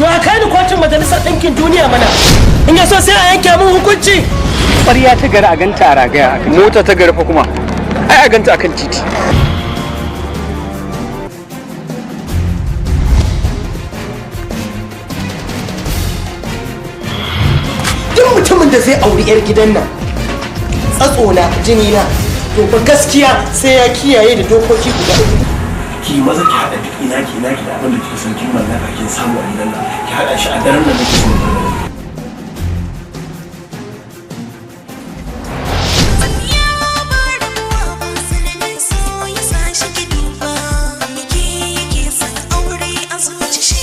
a kai ni kotun majalisar ɗinkin duniya mana in ya so sai a yanke min hukunci. ƙwarya ta gari a ganta a ragaya, mota ta gari fa kuma ai a ganta akan titi. Duk mutumin da zai auri 'yar gidan nan tsatsona jinina to fa gaskiya sai ya kiyaye da dokoki guda uku. Ki maza ki haɗa duk ina da abin da kika san kin mallaka kin samu a gidan nan ki haɗa shi a daren da nake so mu Shi